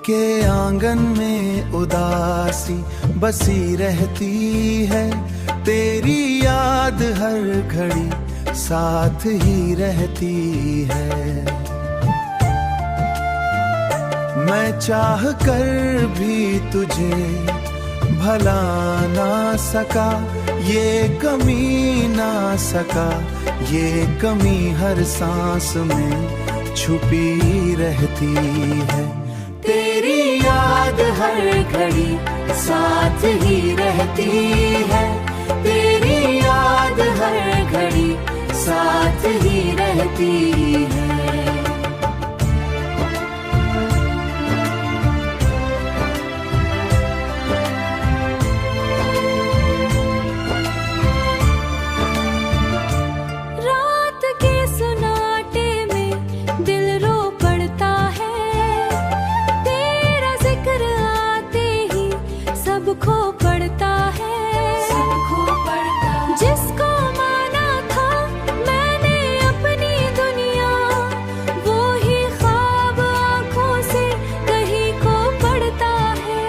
के आंगन में उदासी बसी रहती है, तेरी याद हर घड़ी साथ ही रहती है। मैं चाह कर भी तुझे भला ना सका, ये कमी ना सका, ये कमी हर सांस में छुपी रहती है। तेरी याद हर घड़ी साथ ही रहती है, तेरी याद हर घड़ी साथ ही रहती है। जिसको माना था मैंने अपनी दुनिया, वो ही ख्वाब आँखों से कहीं को पड़ता है।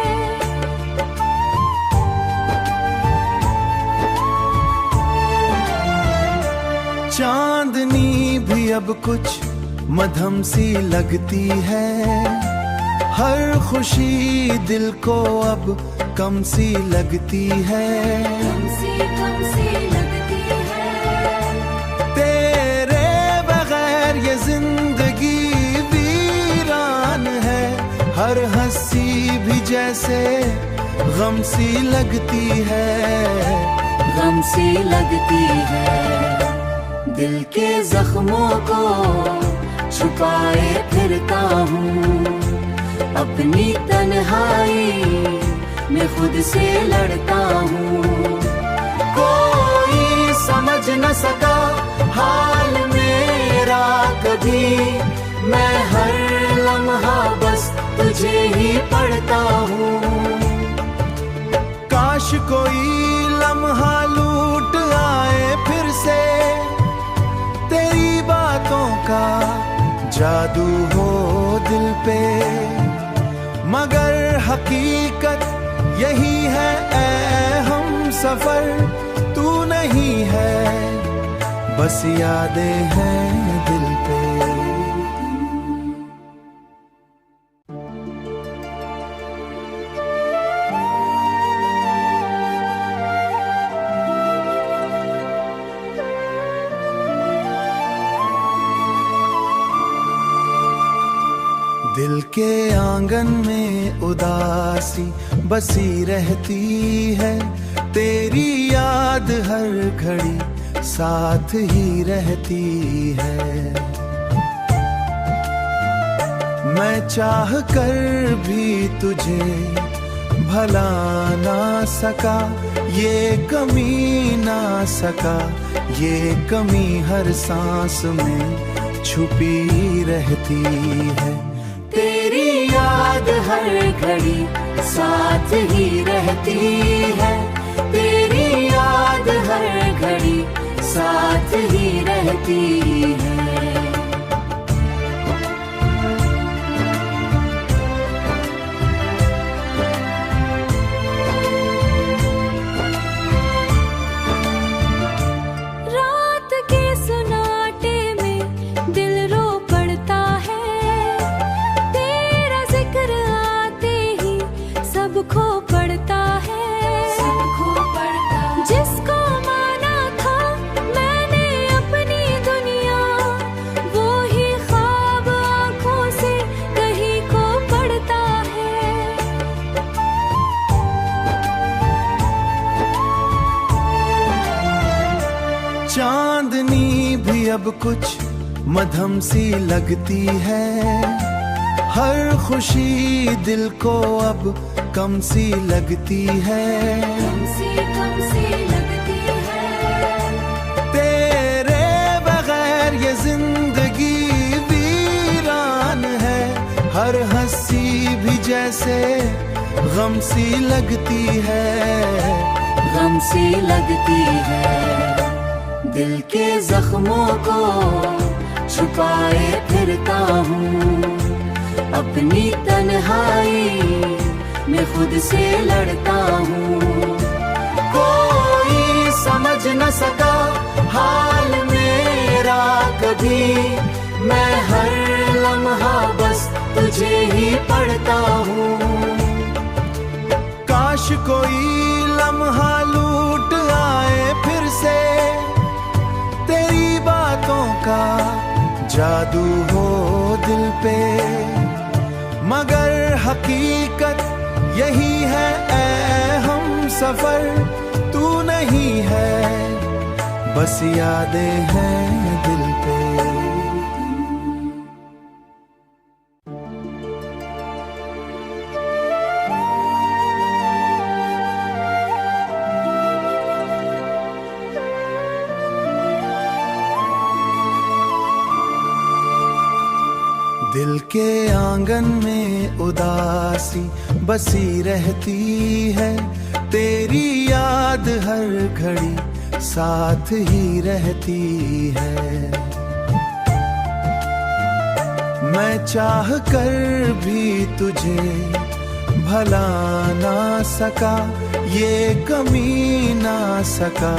चांदनी भी अब कुछ मध्यम सी लगती है, हर खुशी दिल को अब कम सी लगती है। कम सी लगती है। तेरे बगैर ये जिंदगी वीरान है, हर हंसी भी जैसे गम सी लगती है। गम सी लगती है। दिल के जख्मों को छुपाए फिरता हूँ, अपनी तन्हाई मैं खुद से लड़ता हूँ। कोई समझ न सका हाल मेरा कभी, मैं हर लम्हा बस तुझे ही पढ़ता हूँ। काश कोई लम्हा लूट आए फिर से, तेरी बातों का जादू हो दिल पे, मगर हकीकत यही है ऐ हम सफर, तू नहीं है बस यादें हैं दिल पे। दिल के आंगन में उदासी बसी रहती है, तेरी याद हर घड़ी साथ ही रहती है। मैं चाह कर भी तुझे भला ना सका, ये कमी ना सका, ये कमी हर सांस में छुपी रहती है। तेरी याद हर घड़ी साथ ही रहती है, तेरी याद हर घड़ी साथ ही रहती है। जिसको माना था मैंने अपनी दुनिया, वो ही ख्वाब आँखों से कहीं को पड़ता है। चांदनी भी अब कुछ मध्यम सी लगती है, हर खुशी दिल को अब कम सी लगती है। कम सी लगती है। तेरे बगैर ये जिंदगी वीरान है, हर हंसी भी जैसे गम सी लगती है। गम सी लगती है। दिल के जख्मों को छुपाए फिरता हूँ, अपनी तन्हाई मैं खुद से लड़ता हूँ। कोई समझ न सका हाल मेरा कभी, मैं हर लम्हा बस तुझे ही पढ़ता हूँ। काश कोई लम्हा लूट आए फिर से, तेरी बातों का जादू हो दिल पे, मगर हकीकत यही है ऐ हम सफर, तू नहीं है बस यादें हैं दिल पे। दिल के आंगन में उदासी बसी रहती है, तेरी याद हर घड़ी साथ ही रहती है। मैं चाह कर भी तुझे भला ना सका, ये कमी ना सका,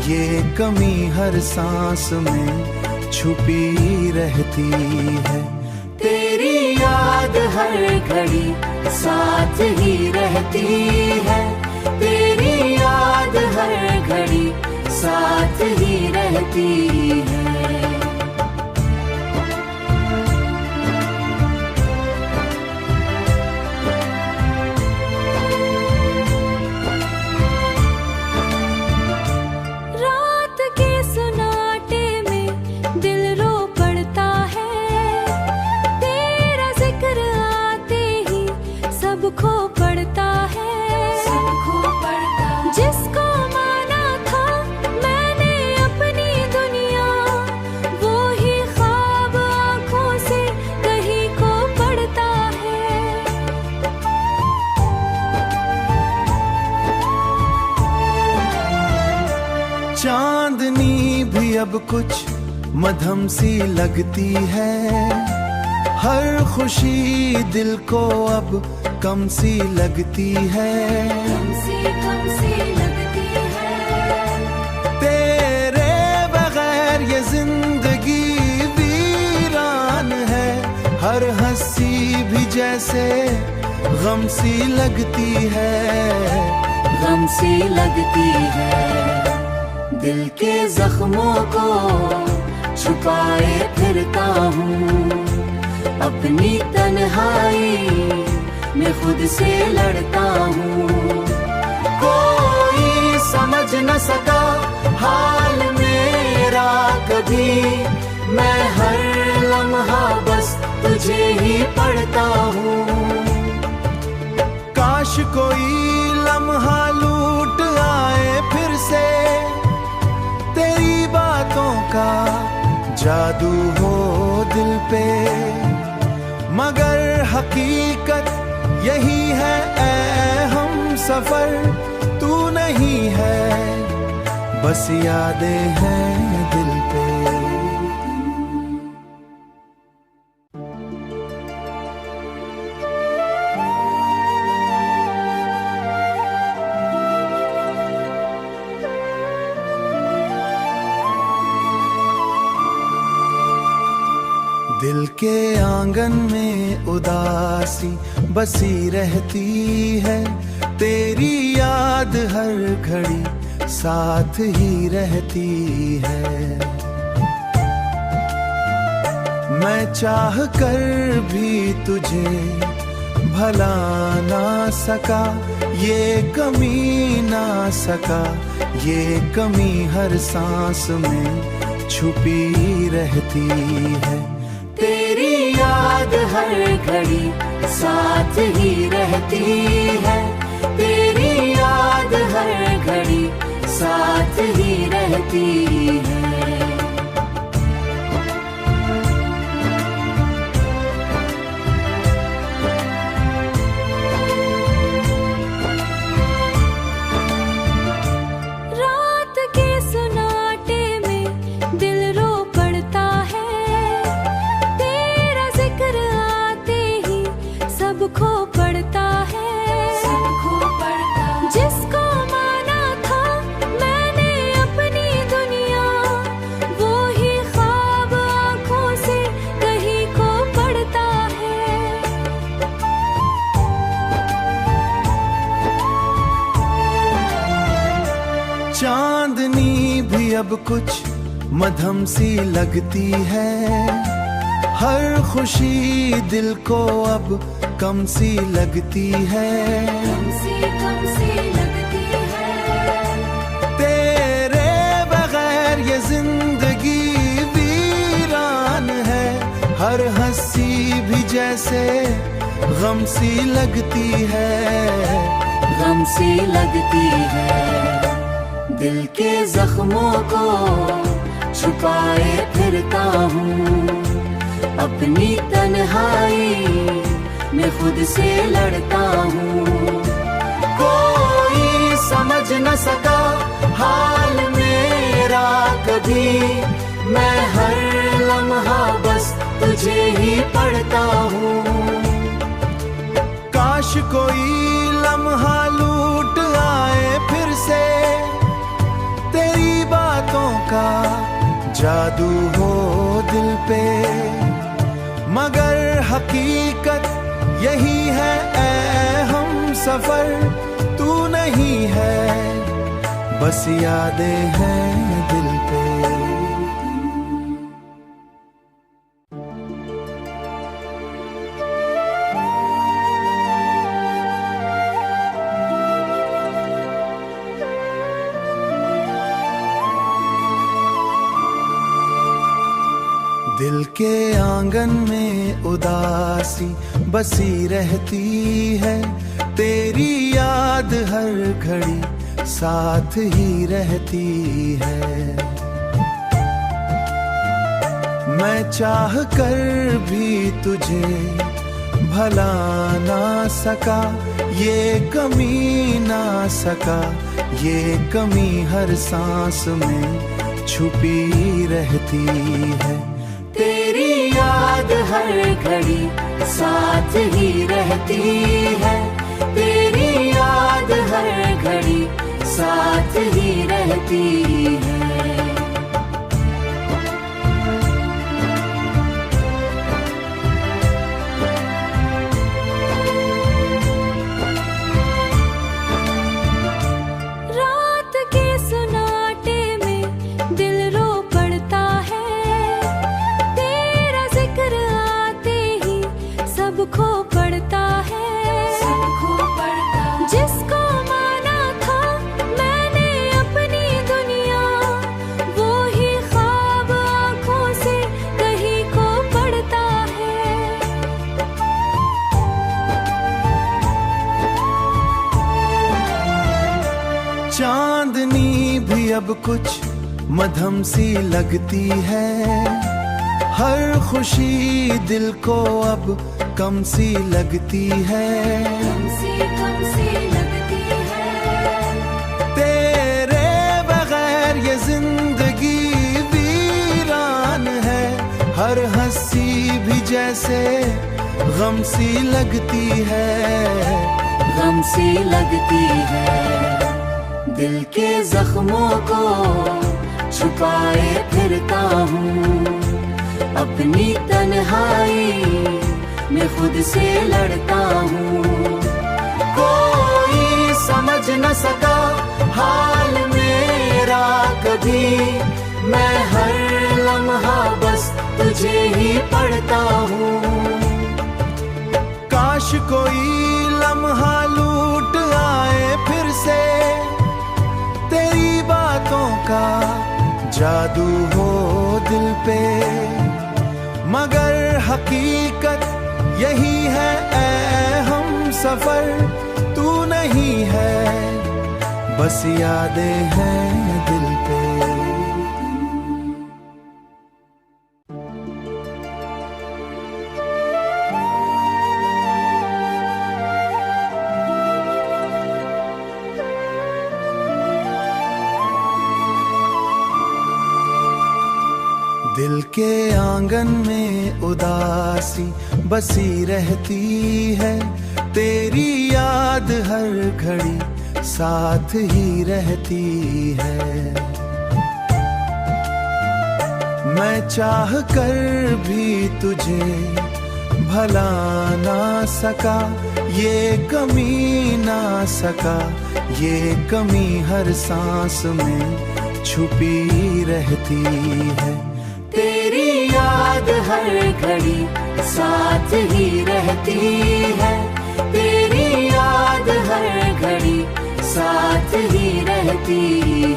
ये कमी हर सांस में छुपी रहती है। तेरी याद हर घड़ी साथ ही रहती है, तेरी याद हर घड़ी साथ ही रहती है। रात के सुनाटे में दिल रो पड़ता है, तेरा जिक्र आते ही सब खो पड़ता है, सब खो पड़ता। जिसको माना था मैंने अपनी दुनिया, वो ही ख्वाब आंखों से कहीं को पड़ता है। चांदनी भी अब कुछ मधम सी लगती है, हर खुशी दिल को अब कम सी लगती है, कम सी लगती है। तेरे बगैर ये जिंदगी वीरान है, हर हंसी भी जैसे गम सी लगती है, गम सी लगती है। दिल के जख्मों को छुपाए फिरता हूँ, अपनी तन्हाई मैं खुद से लड़ता हूँ। कोई समझ न सका हाल मेरा कभी, मैं हर लम्हा बस तुझे ही पढ़ता हूँ। काश कोई लम्हा लूट आए फिर से, तेरी बातों का जादू हो दिल पे, मगर हकीकत यही है ऐ हम सफर, तू नहीं है बस यादें हैं दिल पे। दिल के आंगन में उदासी बसी रहती है, तेरी याद हर घड़ी साथ ही रहती है। मैं चाह कर भी तुझे भला ना सका, ये कमी ना सका, ये कमी हर सांस में छुपी रहती है। तेरी याद हर घड़ी साथ ही रहती है, तेरी याद हर घड़ी साथ ही रहती है। रात के सुनाटे में दिल रो पड़ता है, तेरा जिक्र आते अब कुछ मध्यम सी लगती है, हर खुशी दिल को अब कम सी लगती है, कम सी लगती है। तेरे बगैर ये जिंदगी वीरान है, हर हंसी भी जैसे गम सी लगती है, गम सी लगती है। दिल के जख्मों को छुपाए फिरता हूँ, अपनी तन्हाई में खुद से लड़ता हूँ। कोई समझ न सका हाल मेरा कभी, मैं हर लम्हा बस तुझे ही पढ़ता हूँ। काश कोई लम्हा लूट आए फिर से, तेरी बातों का जादू हो दिल पे, मगर हकीकत यही है ऐ हम सफर, तू नहीं है बस यादें हैं दिल पे। दिल के आंगन में उदासी बसी रहती है, तेरी याद हर घड़ी साथ ही रहती है। मैं चाह कर भी तुझे भला ना सका, ये कमी ना सका, ये कमी हर सांस में छुपी रहती है। तेरी याद हर घड़ी साथ ही रहती है, तेरी याद हर घड़ी साथ ही रहती है। रात के सुनाटे में दिल रो पड़ता है, तेरा जिक्र आते ही सब खो पड़ता है, सब खो पड़ता है। जिसको माना था मैंने अपनी दुनिया, वो ही ख्वाब आंखों से कहीं को पड़ता है। चांदनी भी अब कुछ मध्यम सी लगती है, हर खुशी दिल को अब कम सी लगती है, कम सी लगती है। तेरे बगैर ये जिंदगी वीरान है, हर हंसी भी जैसे गम सी लगती है, गम सी लगती है। दिल के जख्मों को छुपाए फिरता हूँ, अपनी तन्हाई में खुद से लड़ता हूँ। कोई समझ न सका हाल मेरा कभी, मैं हर लम्हा बस तुझे ही पढ़ता हूँ। काश कोई लम्हा लूट आए फिर से, तेरी बातों का जादू हो दिल पे, मगर हकीकत यही है ऐ हम सफर, तू नहीं है बस यादें हैं दिल पे। दिल के आंगन में उदासी बसी रहती है, तेरी याद हर घड़ी साथ ही रहती है। मैं चाह कर भी तुझे भला ना सका, ये कमी ना सका, ये कमी हर सांस में छुपी रहती है। तेरी याद हर घड़ी साथ ही रहती है। तेरी याद हर घड़ी साथ ही रहती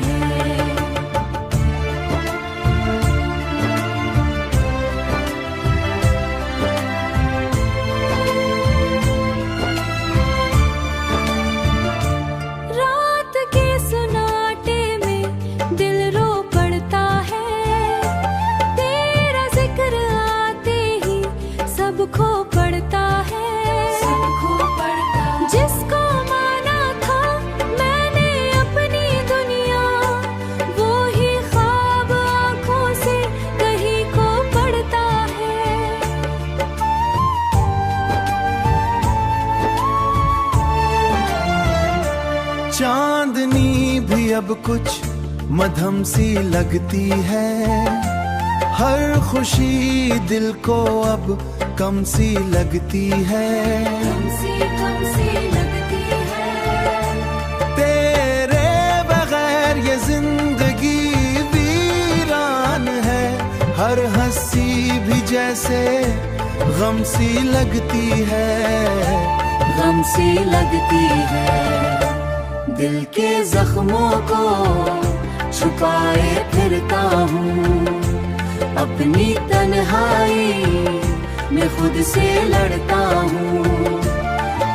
है। रात के सुनाटे में दिल रो पड़ता है। तेरा जिक्र आते ही सब खो पड़ता है। जिसको माना था मैंने अपनी दुनिया, वो ही ख्वाब आंखों से कहीं को पड़ता है। चांदनी भी अब कुछ मध्यम सी लगती है। हर खुशी दिल को अब कम सी लगती है। कम सी लगती है। तेरे बगैर ये जिंदगी वीरान है। हर हंसी भी जैसे गम सी लगती है। गम सी लगती है। दिल के जख्मों को छुपाए फिरता हूँ। अपनी तन्हाई में खुद से लड़ता हूँ।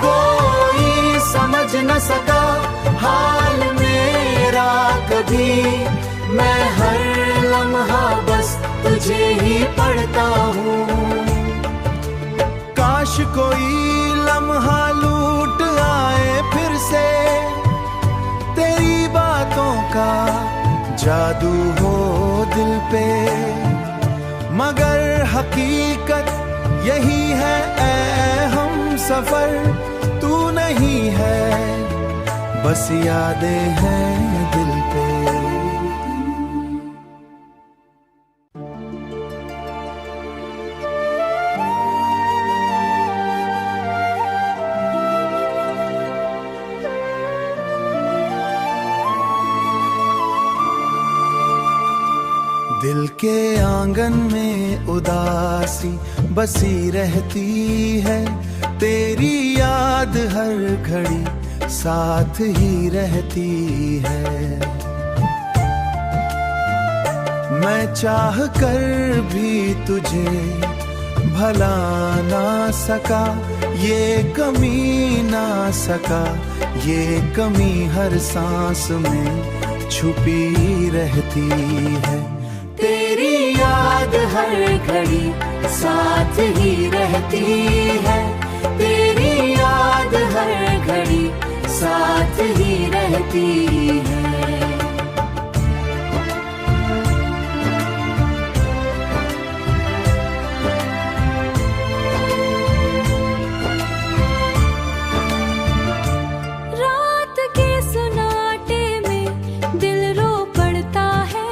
कोई समझ न सका हाल मेरा कभी। मैं हर लम्हा बस तुझे ही पढ़ता हूँ। काश कोई लम्हा लूट आए फिर से। तेरी बातों का जादू हो दिल पे। मगर हकीकत यही है ऐ हम सफर, तू नहीं है बस यादें हैं दिल पे। दिल के आंगन में उदासी बसी रहती है। तेरी याद हर घड़ी साथ ही रहती है। मैं चाह कर भी तुझे भला ना सका। ये कमी ना सका, ये कमी हर सांस में छुपी रहती है। तेरी याद हर घड़ी साथ ही रहती है। तेरी याद हर घड़ी साथ ही रहती है। रात के सुनाटे में दिल रो पड़ता है।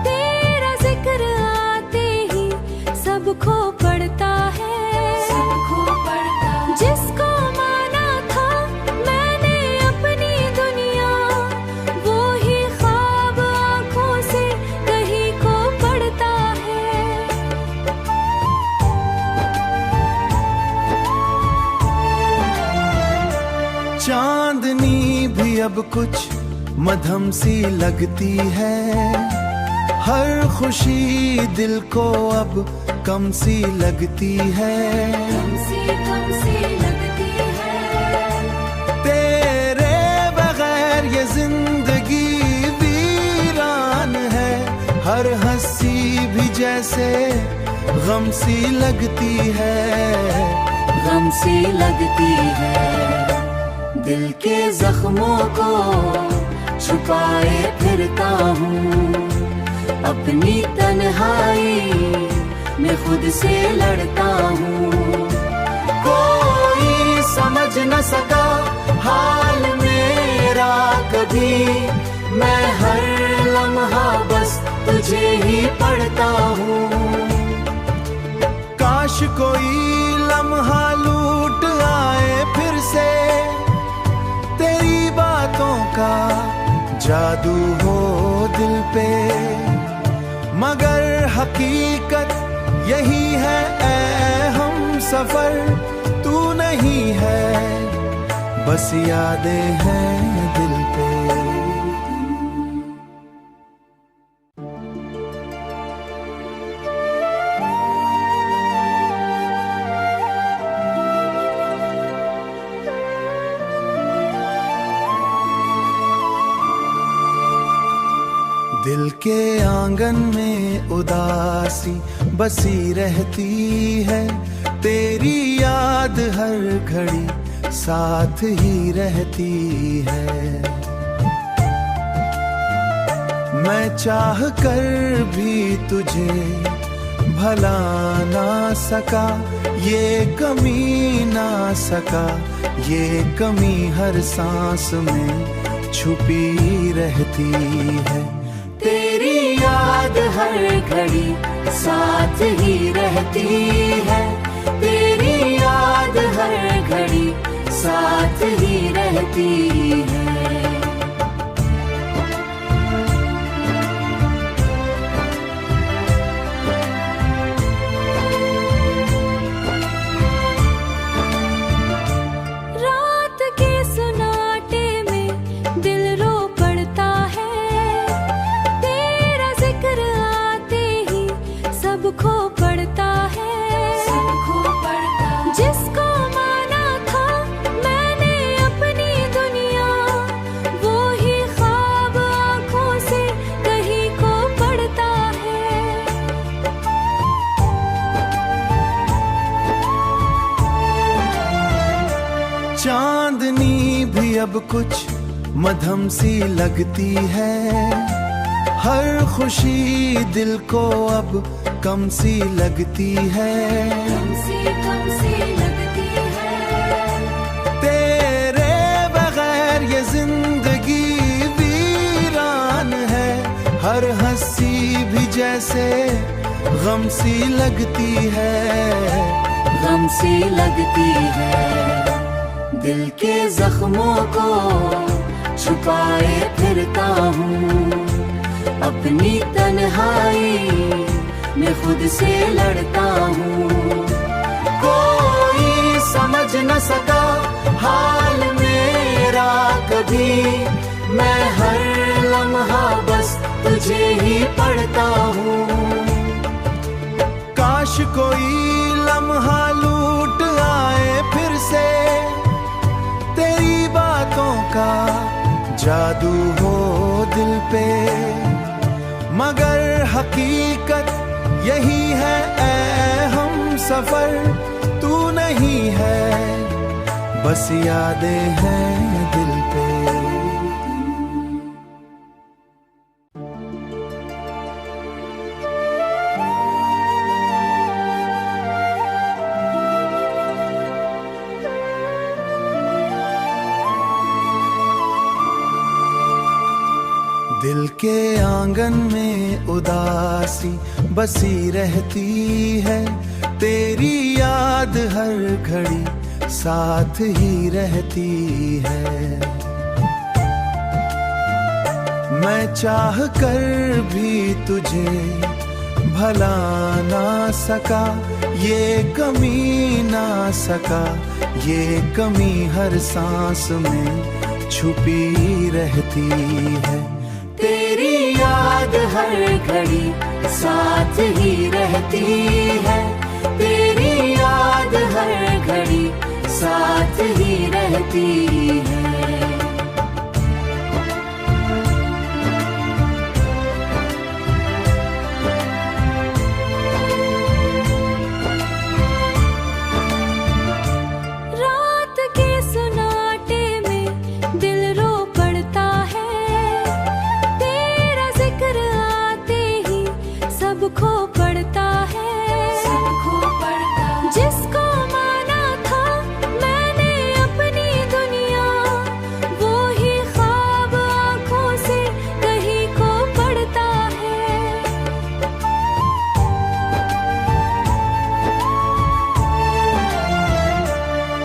तेरा जिक्र आते ही सब खो पड़ता है। जिसको माना था मैंने अपनी दुनिया, वो ही ख्वाब आंखों से कहीं को पड़ता है। चांदनी भी अब कुछ मध्यम सी लगती है। हर खुशी दिल को अब कम सी लगती है। कम सी लगती है। तेरे बगैर ये जिंदगी वीरान है। हर हंसी भी जैसे गम सी लगती है। गम सी लगती है। दिल के जख्मों को छुपाए फिरता हूँ। अपनी तन्हाई में खुद से लड़ता हूँ। कोई समझ न सका हाल मेरा कभी। मैं हर लम्हा बस तुझे ही पढ़ता हूँ। काश कोई लम्हा लूट आए फिर से। तेरी बातों का जादू हो हकीकत यही है ऐ हम सफर, तू नहीं है बस यादें हैं दिल पे। दिल के आंगन में उदासी बसी रहती है, तेरी याद हर घड़ी साथ ही रहती है। मैं चाह कर भी तुझे भला ना सका, ये कमी ना सका, ये कमी हर सांस में छुपी रहती है। तेरी याद हर घड़ी साथ ही रहती है, तेरी याद हर घड़ी साथ ही रहती है। रात के सुनाटे में दिल रो पड़ता है, तेरा जिक्र आते ही सब खो पड़ता है, सब खो पड़ता। जिसको माना था मैंने अपनी दुनिया, वो ही ख्वाब आंखों से कहीं को पड़ता है। चांदनी भी अब कुछ मधम सी लगती है, हर खुशी दिल को अब कम सी लगती है, कम सी लगती है। तेरे बगैर ये जिंदगी वीरान है, हर हंसी भी जैसे गम सी लगती है, गम सी लगती है। दिल के जख्मों को छुपाए फिरता हूँ, अपनी तन्हाई में खुद से लड़ता हूँ। कोई समझ न सका हाल मेरा कभी, मैं हर लम्हा बस तुझे ही पढ़ता हूँ। काश कोई लम्हा लूट आए फिर से, तेरी बातों का जादू हो दिल पे, मगर हकीकत यही है ऐ हम सफर, तू नहीं है बस यादें हैं दिल पे। दिल के आंगन में उदासी बसी रहती है, तेरी याद हर घड़ी साथ ही रहती है। मैं चाह कर भी तुझे भला ना सका, ये कमी ना सका, ये कमी हर सांस में छुपी रहती है। तेरी याद हर घड़ी साथ ही रहती है, तेरी याद हर घड़ी साथ ही रहती है। रात के सुनाटे में दिल रो पड़ता है, तेरा जिक्र आते ही सब खो पड़ता है, सब खो पड़ता। जिसको माना था मैंने अपनी दुनिया, वो ही ख्वाब आंखों से कहीं को पड़ता है।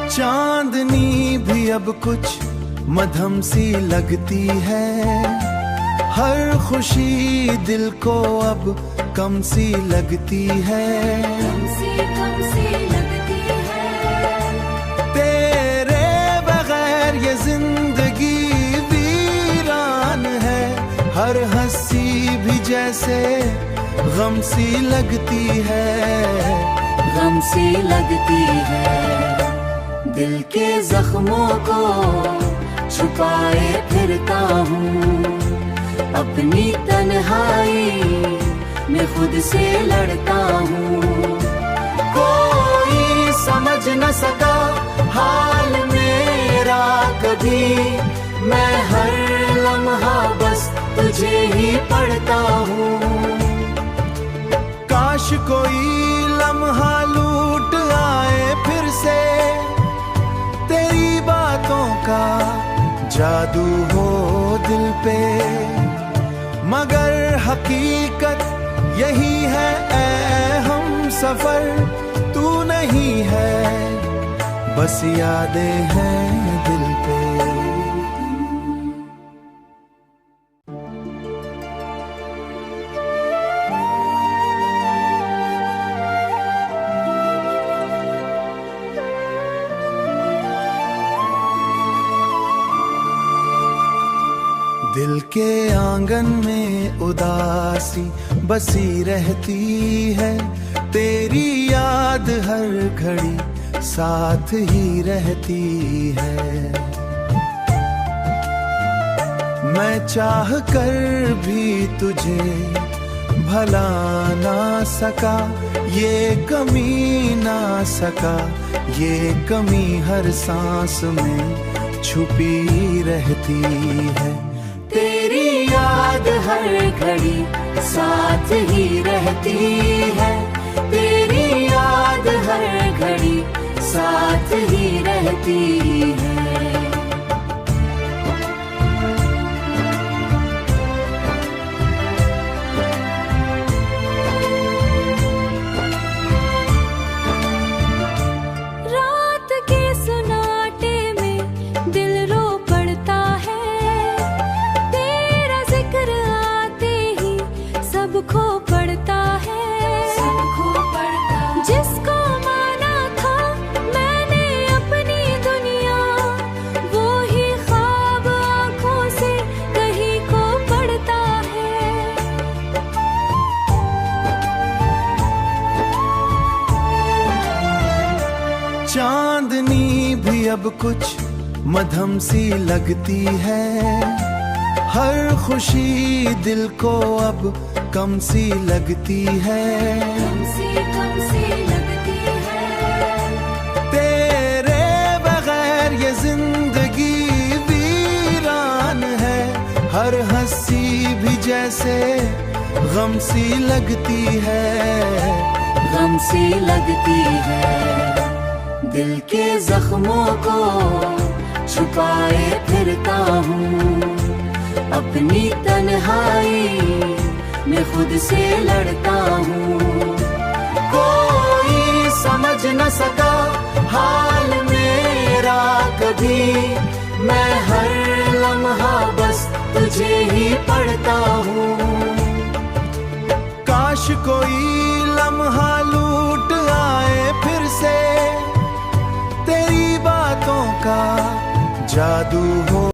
चांदनी भी अब कुछ मधम सी लगती है, हर खुशी दिल को अब कम सी लगती है, कम सी लगती है। तेरे बगैर ये जिंदगी वीरान है, हर हंसी भी जैसे गम सी लगती है, गम सी लगती है। दिल के जख्मों को छुपाए फिरता हूँ, अपनी तन्हाई में खुद से लड़ता हूँ। कोई समझ न सका हाल मेरा कभी, मैं हर लम्हा बस तुझे ही पढ़ता हूँ। काश कोई लम्हा लूट आए फिर से, तेरी बातों का जादू हो दिल पे, मगर हकीकत यही है ऐ हम सफर, तू नहीं है बस यादें हैं दिल पे। दिल के आंगन में उदासी बसी रहती है, तेरी याद हर घड़ी साथ ही रहती है। मैं चाह कर भी तुझे भला ना सका, ये कमी ना सका, ये कमी हर सांस में छुपी रहती है। तेरी याद हर घड़ी साथ ही रहती है, तेरी याद हर घड़ी साथ ही रहती है। रात के सुनाटे में दिल रो पड़ता है, तेरा जिक्र आते ही सब खो पड़ता है, सब खो पड़ता। जिसको माना था मैंने अपनी दुनिया, वो ही ख्वाब आंखों से कहीं को पड़ता है। चांदनी भी अब कुछ मधम सी लगती है, हर खुशी दिल को अब कम सी लगती है, कम सी लगती है। तेरे बगैर ये जिंदगी वीरान है, हर हंसी भी जैसे गम सी लगती है, गम सी लगती है। दिल के जख्मों को छुपाए फिरता हूँ, अपनी तन्हाई में खुद से लड़ता हूँ। कोई समझ न सका हाल मेरा कभी, मैं हर लम्हा बस तुझे ही पढ़ता हूँ। काश कोई लम्हा लूट आए फिर से, तेरी बातों का जादू हो